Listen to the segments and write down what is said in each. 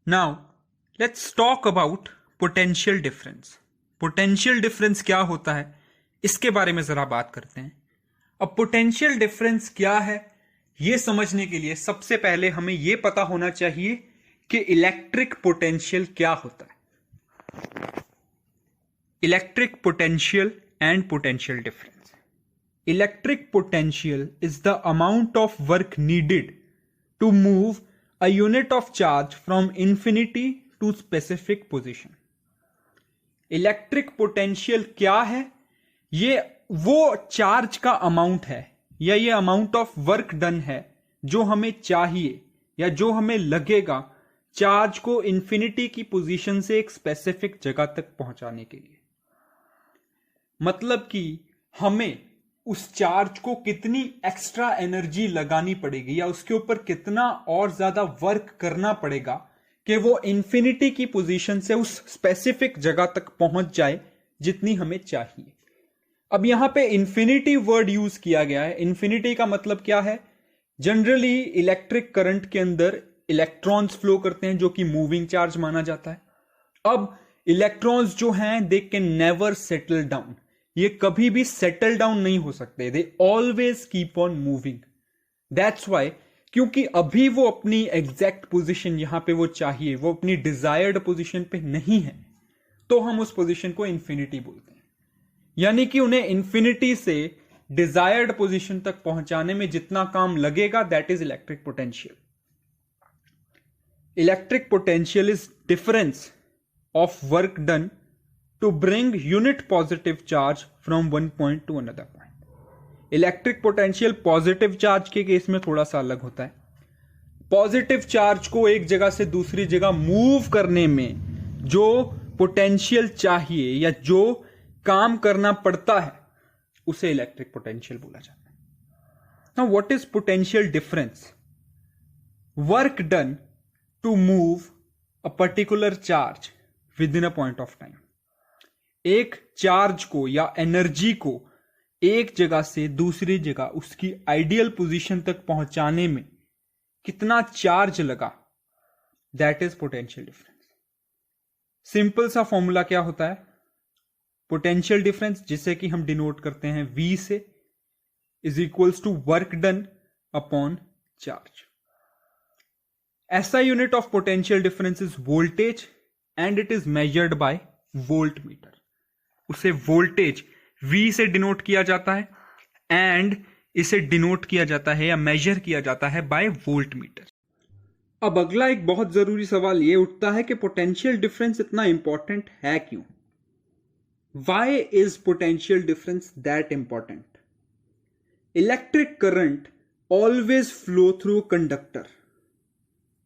Now let's talk about potential difference. Potential difference क्या होता है इसके बारे में जरा बात करते हैं। अब पोटेंशियल डिफरेंस क्या है यह समझने के लिए सबसे पहले हमें यह पता होना चाहिए कि इलेक्ट्रिक पोटेंशियल क्या होता है। Electric potential and potential difference. Electric potential is the amount of work needed to move a unit of charge from infinity to specific position। Electric potential क्या है? ये वो चार्ज का अमाउंट है या ये अमाउंट ऑफ वर्क डन है जो हमें चाहिए या जो हमें लगेगा चार्ज को इंफिनिटी की पोजीशन से एक स्पेसिफिक जगह तक पहुंचाने के लिए। मतलब कि हमें उस चार्ज को कितनी एक्स्ट्रा एनर्जी लगानी पड़ेगी या उसके ऊपर कितना और ज्यादा वर्क करना पड़ेगा कि वो इंफिनिटी की पोजीशन से उस स्पेसिफिक जगह तक पहुंच जाए जितनी हमें चाहिए। अब यहां पे इंफिनिटी वर्ड यूज किया गया है। इंफिनिटी का मतलब क्या है? जनरली इलेक्ट्रिक करंट के अंदर इलेक्ट्रॉन्स फ्लो करते हैं जो कि मूविंग चार्ज माना जाता है। अब इलेक्ट्रॉन्स जो हैं they can never settle down, ये कभी भी सेटल डाउन नहीं हो सकते। They always keep on moving. That's why, क्योंकि अभी वो अपनी एग्जैक्ट पोजीशन यहां पे वो चाहिए, वो अपनी डिजायर्ड पोजीशन पे नहीं है, तो हम उस पोजीशन को इंफिनिटी बोलते हैं। यानी कि उन्हें इंफिनिटी से डिजायर्ड पोजीशन तक पहुंचाने में जितना काम लगेगा that is electric potential. Electric potential is difference of work done to bring unit positive charge from one point to another point। Electric potential positive charge के केस में थोड़ा सा अलग होता है। पॉजिटिव चार्ज को एक जगह से दूसरी जगह मूव करने में जो पोटेंशियल चाहिए या जो काम करना पड़ता है उसे इलेक्ट्रिक पोटेंशियल बोला जाता है। Now what is potential difference? Work done to move a particular charge within a point of time. एक चार्ज को या एनर्जी को एक जगह से दूसरी जगह उसकी आइडियल पोजीशन तक पहुंचाने में कितना चार्ज लगा, that is potential difference. Simple सा फॉर्मूला क्या होता है? पोटेंशियल डिफरेंस, जिसे कि हम डिनोट करते हैं V से, is equals to work done upon charge. SI unit of potential difference is voltage and it is measured by volt meter. उसे वोल्टेज V से डिनोट किया जाता है एंड इसे डिनोट किया जाता है या मेजर किया जाता है बाय वोल्ट मीटर। अब अगला एक बहुत जरूरी सवाल यह उठता है कि पोटेंशियल डिफरेंस इतना इंपॉर्टेंट है क्यों? Why is potential difference that important? Electric current always flow through conductor,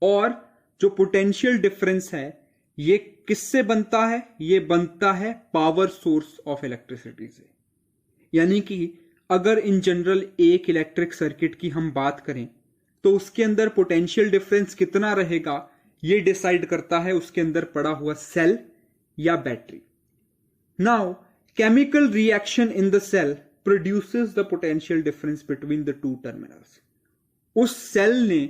और जो पोटेंशियल डिफरेंस है ये किससे बनता है? ये बनता है पावर सोर्स ऑफ इलेक्ट्रिसिटी से। यानी कि अगर इन जनरल एक इलेक्ट्रिक सर्किट की हम बात करें तो उसके अंदर पोटेंशियल डिफरेंस कितना रहेगा ये डिसाइड करता है उसके अंदर पड़ा हुआ सेल या battery. Now chemical reaction in the cell produces the potential difference between the two terminals. उस सेल ने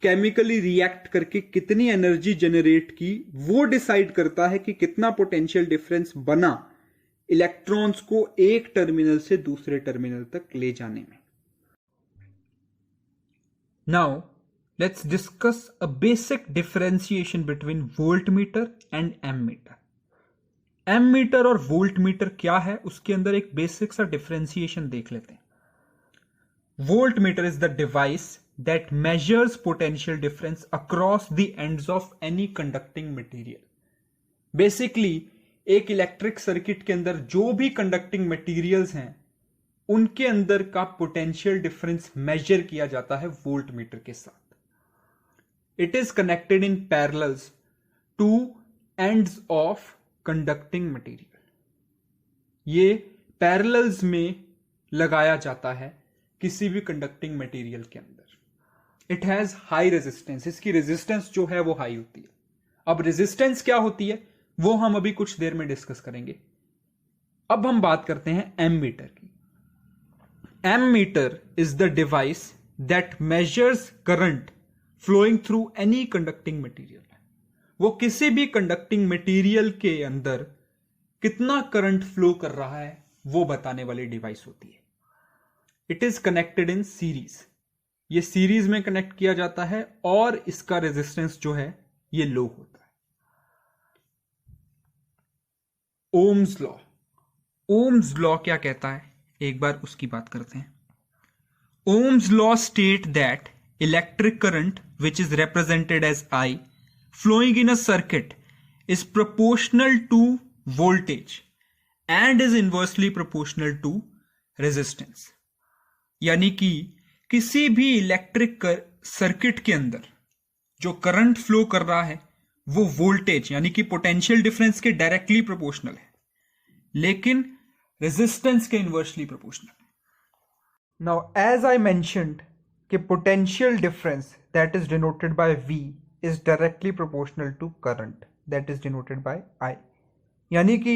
केमिकली रिएक्ट करके कितनी एनर्जी जनरेट की वो डिसाइड करता है कि कितना पोटेंशियल डिफरेंस बना इलेक्ट्रॉन्स को एक टर्मिनल से दूसरे टर्मिनल तक ले जाने में। Now let's discuss a basic differentiation between voltmeter and ammeter. Ammeter और वोल्ट मीटर क्या है उसके अंदर एक बेसिक सा डिफरेंशिएशन देख लेते हैं। Volt meter is the device that measures potential difference across the ends of any conducting material। Basically एक इलेक्ट्रिक सर्किट के अंदर जो भी कंडक्टिंग मटेरियल्स हैं उनके अंदर का पोटेंशियल डिफरेंस मेजर किया जाता है वोल्ट मीटर के साथ। It is connected in parallels two ends of conducting material. ये पैरेलल्स में लगाया जाता है किसी भी कंडक्टिंग मटेरियल के अंदर। इट हैज हाई रेजिस्टेंस, इसकी रेजिस्टेंस जो है वो हाई होती है। अब रेजिस्टेंस क्या होती है वो हम अभी कुछ देर में डिस्कस करेंगे। अब हम बात करते हैं एमीटर की। Ammeter is the device that measures current flowing through any conducting material। वो किसी भी कंडक्टिंग मटेरियल के अंदर कितना करंट फ्लो कर रहा है वो बताने वाली डिवाइस होती है। It is connected in series, ये सीरीज में कनेक्ट किया जाता है और इसका रेजिस्टेंस जो है ये लो होता है। ओम्स लॉ, ओम्स लॉ क्या कहता है, एक बार उसकी बात करते हैं। Ohm's law state that electric current which is represented as I flowing in a circuit is proportional to voltage and is inversely proportional to resistance। यानी कि किसी भी इलेक्ट्रिक सर्किट के अंदर जो करंट फ्लो कर रहा है वो वोल्टेज यानी कि पोटेंशियल डिफरेंस के डायरेक्टली प्रोपोर्शनल है, लेकिन रेजिस्टेंस के इनवर्सली प्रोपोर्शनल है। नाउ एज आई मेंशन्ड कि potential difference that is denoted bye V is directly proportional to current that is denoted by I। यानी कि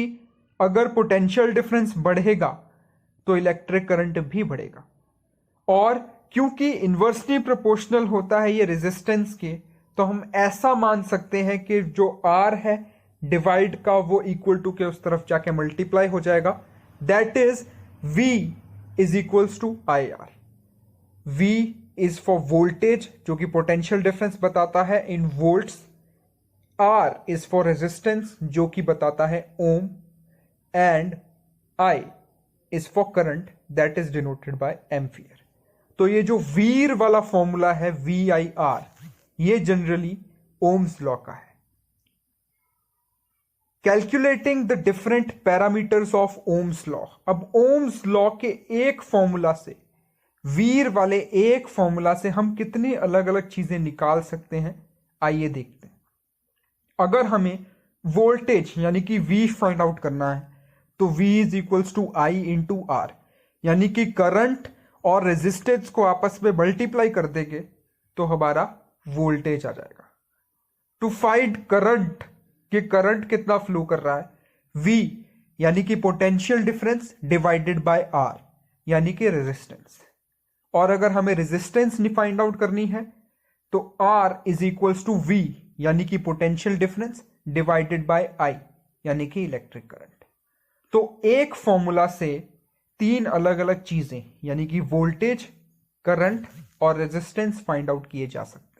अगर पोटेंशियल डिफरेंस बढ़ेगा तो इलेक्ट्रिक करंट भी बढ़ेगा, और क्योंकि इन्वर्सली प्रोपोर्शनल होता है ये रेजिस्टेंस के, तो हम ऐसा मान सकते हैं कि जो R है डिवाइड का वो इक्वल टू के उस तरफ जाके मल्टीप्लाई हो जाएगा, that is V is equals to IR। V is for voltage जो कि पोटेंशियल डिफरेंस बताता है in volts, R is for resistance जो कि बताता है ohm, and I is for current that is denoted by ampere. तो ये जो वीर वाला फॉर्मूला है VIR ये जनरली ओम्स लॉ का है। Calculating the different parameters of Ohm's law. अब ओम्स लॉ के एक फॉर्मूला से, वीर वाले एक फॉर्मूला से हम कितनी अलग अलग चीजें निकाल सकते हैं, आइए देखते हैं। अगर हमें वोल्टेज यानी कि V फाइंड आउट करना है तो V is equals to I into R, यानी कि करंट और रेजिस्टेंस को आपस में मल्टीप्लाई कर देंगे तो हमारा वोल्टेज आ जाएगा। टू फाइंड करंट कि करंट कितना फ्लो कर रहा है, V यानी कि potential difference divided bye R यानी कि रेजिस्टेंस, और अगर हमें रेजिस्टेंस नहीं फाइंड आउट करनी है तो R is equals to V यानी कि potential difference divided by I यानी कि इलेक्ट्रिक करंट। तो एक फॉर्मूला से तीन अलग अलग चीजें यानी कि वोल्टेज, करंट और रेजिस्टेंस फाइंड आउट किए जा सकते हैं।